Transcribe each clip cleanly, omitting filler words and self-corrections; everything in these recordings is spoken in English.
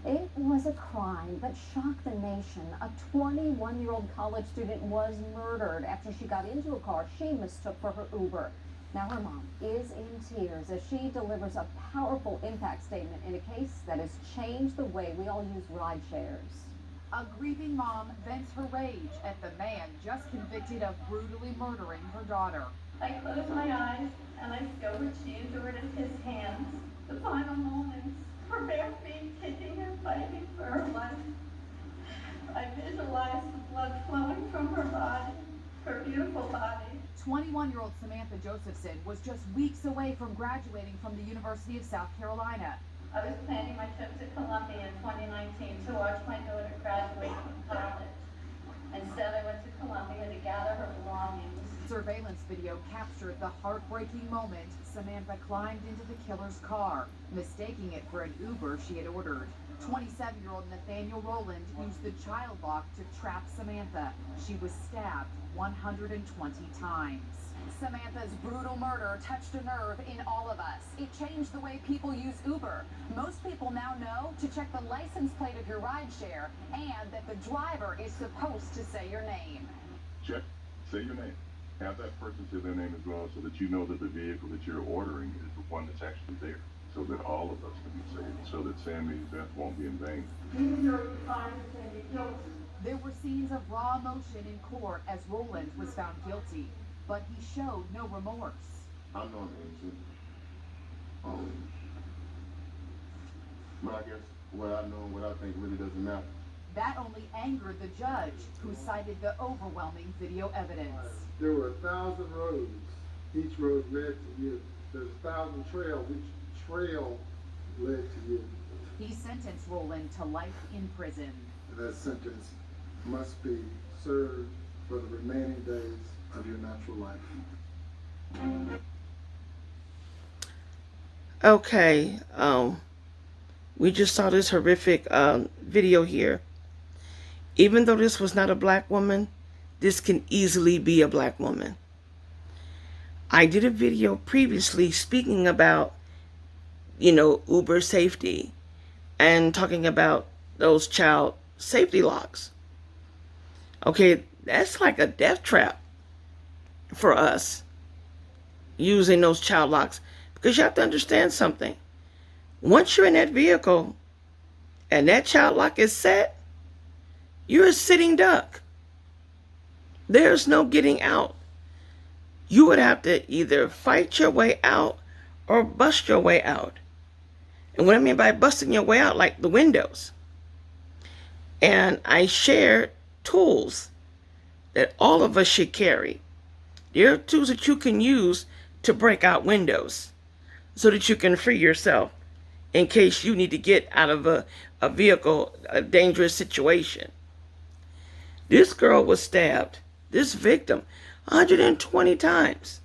It was a crime that shocked the nation. A 21-year-old college student was murdered after she got into a car she mistook for her Uber. Now her mom is in tears as she delivers a powerful impact statement in a case that has changed the way we all use ride shares. A grieving mom vents her rage at the man just convicted of brutally murdering her daughter. I closed my eyes and I saw what she endured in his hands. The final moments, her bare feet kicking and fighting for her life. I visualized the blood flowing from her body, her beautiful body. 21-year-old Samantha Josephson was just weeks away from graduating from the University of South Carolina. I was planning my trip to Columbia in 2019 to watch my daughter graduate from college. Instead, I went to Columbia to gather her belongings. Surveillance video captured the heartbreaking moment Samantha climbed into the killer's car, mistaking it for an Uber she had ordered. 27-year-old Nathaniel Rowland used the child lock to trap Samantha. She was stabbed 120 times. Samantha's brutal murder touched a nerve in all of us. It changed the way people use Uber. Most people now know to check the license plate of your rideshare and that the driver is supposed to say your name. Check, say your name. Have that person say their name as well so that you know that the vehicle that you're ordering is the one that's actually there, so that all of us can be saved, so that Sammy's death won't be in vain. There were scenes of raw emotion in court as Rowland was found guilty, but he showed no remorse. I know I'm innocent. But I guess what I know and what I think really doesn't matter. That only angered the judge, who cited the overwhelming video evidence. There were 1,000 roads. Each road led to you. There's 1,000 trails. Each trail led to you. He sentenced Rowland to life in prison. And that sentence must be served for the remaining days of your natural life. Okay, we just saw this horrific video here. Even though this was not a black woman, this can easily be a black woman. I did a video previously speaking about, Uber safety and talking about those child safety locks. Okay, that's like a death trap for us, using those child locks, because you have to understand something. Once you're in that vehicle and that child lock is set, you're a sitting duck. There's no getting out. You would have to either fight your way out or bust your way out. And what I mean by busting your way out, like the windows. And I shared tools that all of us should carry. There are tools that you can use to break out windows so that you can free yourself in case you need to get out of a vehicle, a dangerous situation. This girl was stabbed, this victim, 120 times.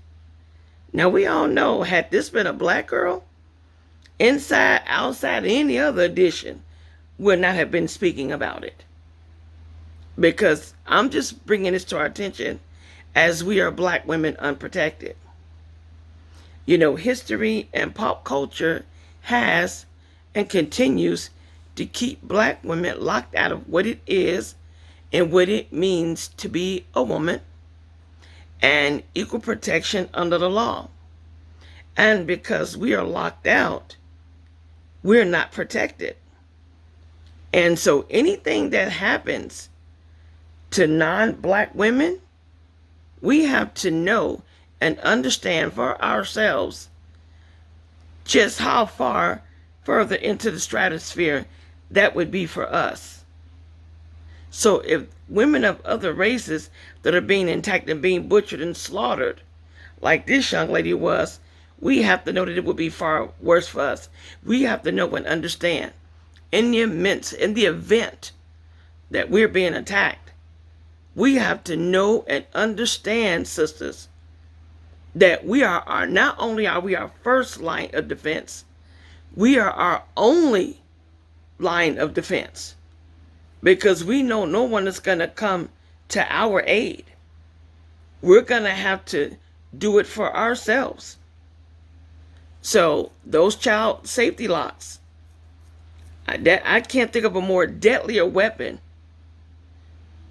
Now we all know, had this been a black girl, inside, outside, any other edition, would not have been speaking about it. Because I'm just bringing this to our attention as we are black women unprotected. History and pop culture has and continues to keep black women locked out of what it is and what it means to be a woman and equal protection under the law. And because we are locked out, we're not protected. And so anything that happens to non-black women, we have to know and understand for ourselves just how far further into the stratosphere that would be for us. So if women of other races that are being attacked and being butchered and slaughtered, like this young lady was, we have to know that it would be far worse for us. We have to know and understand in the event that we're being attacked, we have to know and understand, sisters, that we are not only are we our first line of defense, we are our only line of defense. Because we know no one is going to come to our aid. We're going to have to do it for ourselves. So those child safety locks, I can't think of a more deadlier weapon,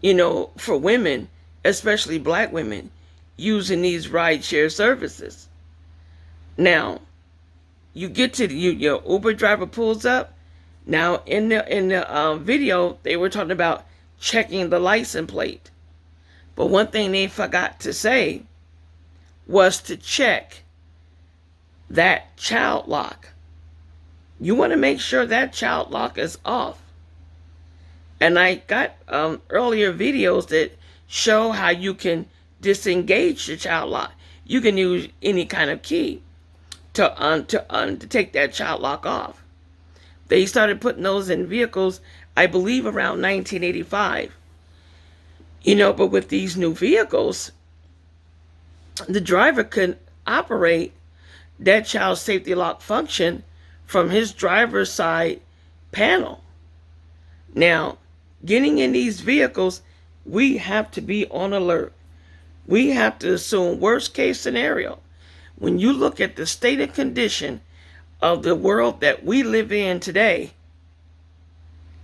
for women, especially black women, using these rideshare services. Now, you get to your Uber driver pulls up. Now, in the video, they were talking about checking the license plate. But one thing they forgot to say was to check that child lock. You want to make sure that child lock is off. And I got earlier videos that show how you can disengage the child lock. You can use any kind of key to take that child lock off. They started putting those in vehicles, I believe, around 1985. But with these new vehicles, the driver can operate that child safety lock function from his driver's side panel. Now, getting in these vehicles, we have to be on alert. We have to assume worst case scenario. When you look at the state and condition of the world that we live in today,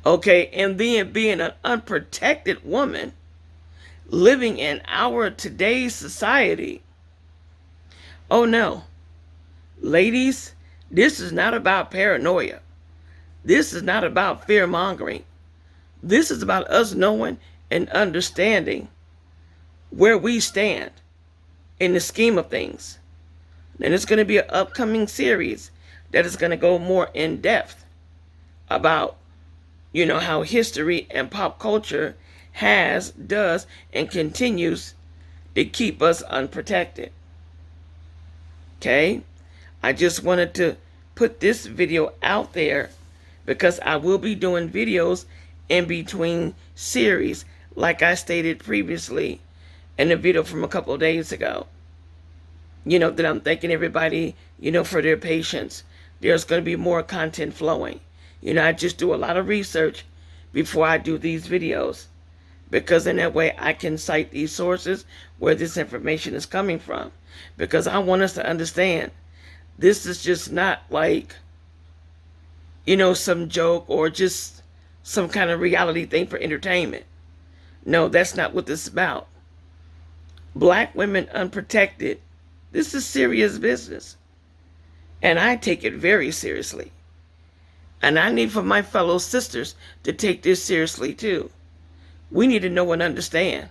okay, and then being an unprotected woman living in our today's society, oh no. Ladies, this is not about paranoia. This is not about fear-mongering. This is about us knowing and understanding where we stand in the scheme of things. And it's going to be an upcoming series that is going to go more in depth about, how history and pop culture does, and continues to keep us unprotected. Okay? I just wanted to put this video out there because I will be doing videos in between series, like I stated previously in a video from a couple of days ago. That I'm thanking everybody, for their patience. There's going to be more content flowing. I just do a lot of research before I do these videos, because in that way I can cite these sources where this information is coming from, because I want us to understand this is just not like, some joke or just some kind of reality thing for entertainment. No, that's not what this is about. Black women unprotected. This is serious business. And I take it very seriously. And I need for my fellow sisters to take this seriously too. We need to know and understand.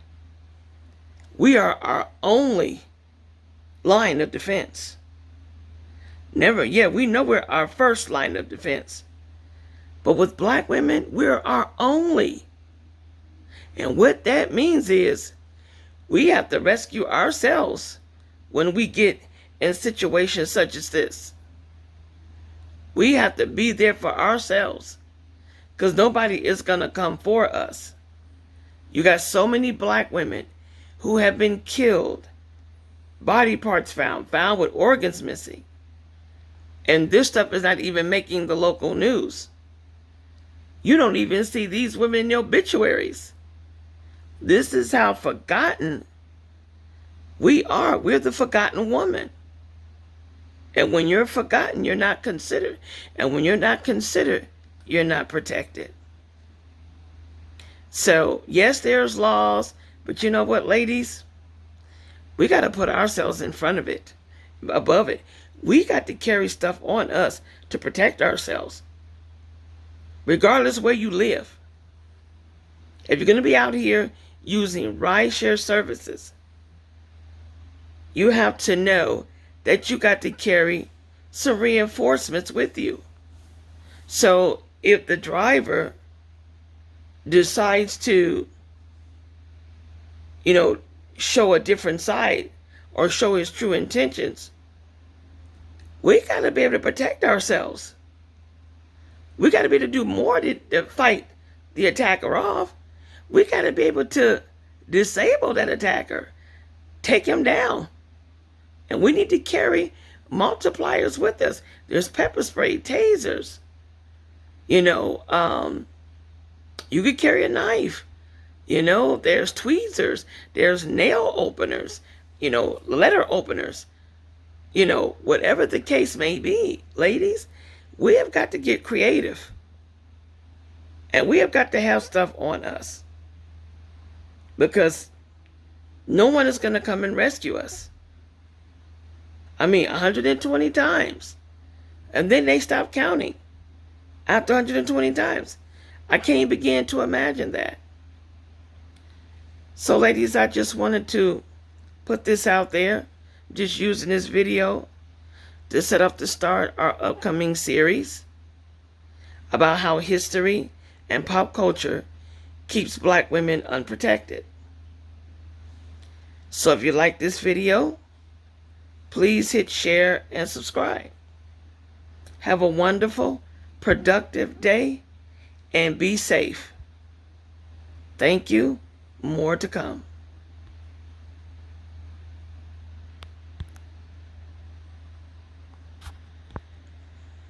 We are our only line of defense. We know we're our first line of defense. But with black women, we're our only. And what that means is we have to rescue ourselves when we get in situations such as this. We have to be there for ourselves, because nobody is going to come for us. You got so many black women who have been killed, body parts found with organs missing. And this stuff is not even making the local news. You don't even see these women in the obituaries. This is how forgotten we are. We're the forgotten woman. And when you're forgotten, you're not considered. And when you're not considered, you're not protected. So, yes, there's laws, but you know what, ladies? We got to put ourselves in front of it, above it. We got to carry stuff on us to protect ourselves, regardless where you live. If you're going to be out here using rideshare services, you have to know that you got to carry some reinforcements with you. So if the driver decides to, show a different side or show his true intentions, we got to be able to protect ourselves. We got to be able to do more to fight the attacker off. We got to be able to disable that attacker, take him down. And we need to carry multipliers with us. There's pepper spray, tasers. You could carry a knife. There's tweezers. There's nail openers. Letter openers. Whatever the case may be, ladies, we have got to get creative. And we have got to have stuff on us, because no one is going to come and rescue us. I mean, 120 times. And then they stop counting after 120 times. I can't begin to imagine that. So, ladies, I just wanted to put this out there, just using this video to set up to start our upcoming series about how history and pop culture keeps black women unprotected. So if you like this video, please hit share and subscribe. Have a wonderful, productive day, and be safe. Thank you. More to come.